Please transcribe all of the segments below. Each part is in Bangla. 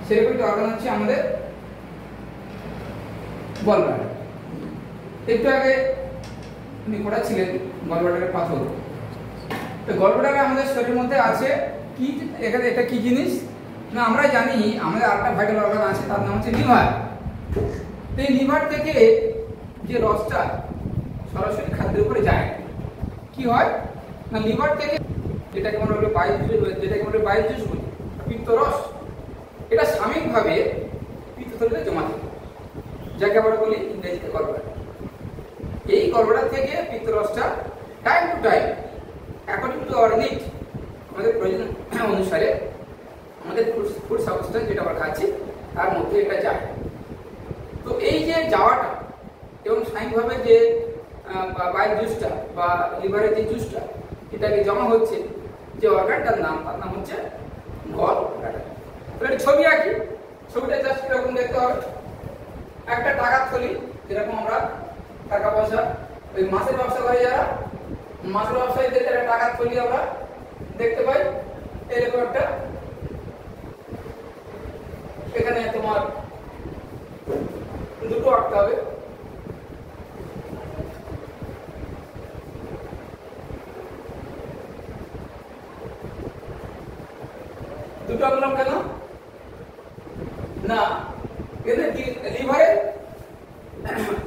সেরকম একটা অর্গান হচ্ছে আমাদের গলব্লাডার। একটু আগে উনি পড়াচ্ছিলেন গলব্লাডারের পাথর। তো গলব্লাডারে আমাদের শরীরের মধ্যে আছে কি, এখানে এটা কি জিনিস না আমরা জানি, আমাদের আরেকটা ভাইটাল অর্গান আছে, তার নাম হচ্ছে লিভার। এই লিভার থেকে যে রসটা সরাসরি খাদ্যের উপরে যায়, কি হয় না লিভার থেকে যেটাকে আমরা বলি বাইল জুস, যেটাকে আমরা বাইল জুস বলি, পিত্তরস, এটা সাময়িকভাবে পিত্তথলিতে জমা থাকে, যাকে আমরা বলি ইংরেজিতে গলব্লাডার। এই গলব্লাডার থেকে পিত্তরসটা time to time according to our need, আমাদের প্রয়োজন অনুসারে আমাদের ফুড সাবস্টেন্স যেটা আমরা খাচ্ছি তার মধ্যে এটা যায়। তো এই যে যাওয়াটা এবং স্বাভাবিকভাবে যে বাইল জুসটা বা লিভারের যে জুসটা এটাকে জমা হচ্ছে, যে অর্গানটার নাম, তার নাম হচ্ছে গলব্লাডার। তাহলে ছবি আঁকি, ছবিটা জাস্ট এরকম দেখতে হবে। একটা টাকার থলি, যেরকম আমরা টাকা পয়সা ওই মাছের ব্যবসা করে যারা, মাছের ব্যবসায়ীদের একটা টাকার থলি আমরা দেখতে পাই, এরকম একটা, এখানে তোমার দুটো আঁকতে হবে। দুটো আঁকলাম কেন না, লিভারে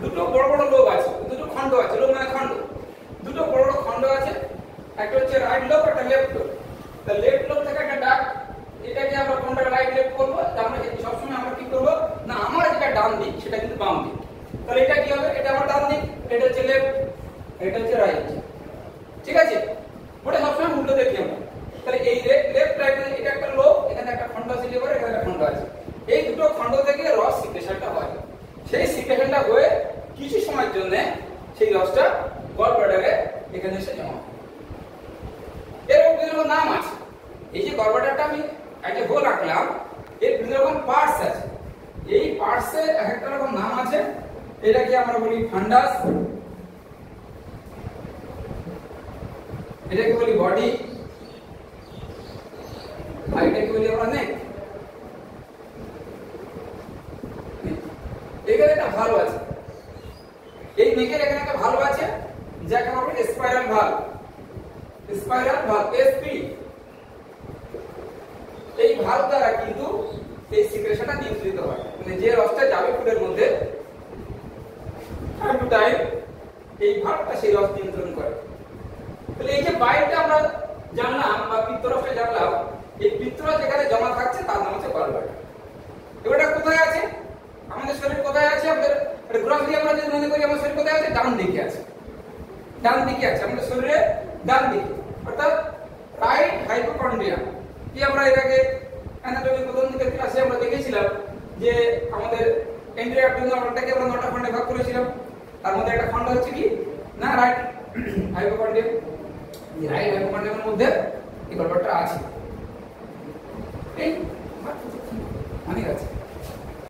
দুটো বড় বড় লোব আছে, দুটো খণ্ড আছে, লোব মানে খণ্ড, দুটো বড় বড় খণ্ড আছে, একটা হচ্ছে রাইট লোব, একটা লেফট লোব। তা লেফট লোব থেকে একটা ডাক, এটাকে আমরা কোনটা রাইট লেফট করব, আমরা সবসময় আমরা কি করব না আমার যেটা ডান দিক সেটা কিন্তু বাম দিক। তাহলে এটা কি হবে, এটা আমার ডান দিক, এটা হচ্ছে লেফট, এটা হচ্ছে রাইট, ঠিক আছে? ওটা সবসময় উল্টো দেখি আমরা। তাহলে এই লেফট রাইট এটা একটা লোব, এখানে একটা খণ্ড আছে লিভার, এখানে একটা খণ্ড আছে, এই দুটো খণ্ড থেকে রস সিক্রেশনটা হয়। সেই সিক্রেশনটা হয়ে কিছু সময়ের জন্য সেই রসটা গলব্লাডারে এখানে এসে জমা হয়। এরকম বিভিন্ন নাম আছে। এই যে গলব্লাডারটা আমি একটা গোল রাখলাম, এর বিভিন্ন রকম পার্টস আছে, এই পার্টসের এক একটা রকম নাম আছে। এটাকে আমরা বলি ফান্ডাস, এটাকে বলি বডি, আর এটাকে বলি আমরা নেক। এখানে একটা ভালো আছে, এই নেকের এখানে একটা ভালো আছে, যাকে আমরা বলি spiral valve, spiral valve SP. এই ভালভ দ্বারা কিন্তু এই সিক্রেশনটা নিয়ন্ত্রিত হয়, মানে যে রসটা যাবে ফুডের মধ্যে টাইম টু টাইম এই ভালভটা সেই রস নিয়ন্ত্রণ করে। তাহলে এই যে বাইলটা আমরা জানলাম বা পিত্তরসটা জানলাম, এই পিত্তরস যেখানে জমা থাকছে তার নাম হচ্ছে গলব্লাডার। এবারে কোথায় আছে আমাদের শরীর, কোথায় আছে আমাদের গ্রোসারি, আমরা যদি মনে করি আমাদের শরীর কোথায় আছে, ডান দিকে আছে, ডান দিকে আছে আমাদের শরীরে ডান দিকে, অর্থাৎ রাইট হাইপোকন্ড্রিয়া। কি আমরা এর আগে অ্যানাটমি প্রথম দিকের ক্লাসে আমরা দেখেছিলাম যে আমাদের এন্ডোঅ্যাবডোমিনাল অর্গানটাকে আমরা 9টা খণ্ডে ভাগ করেছিলাম, তার মধ্যে একটা খণ্ড হচ্ছে কি না রাইট হাইপোকন্ড্রিয়া। এই রাইট হাইপোকন্ড্রিয়ার মধ্যে এই গলব্লাডারটা আছে, এই অনেক আছে।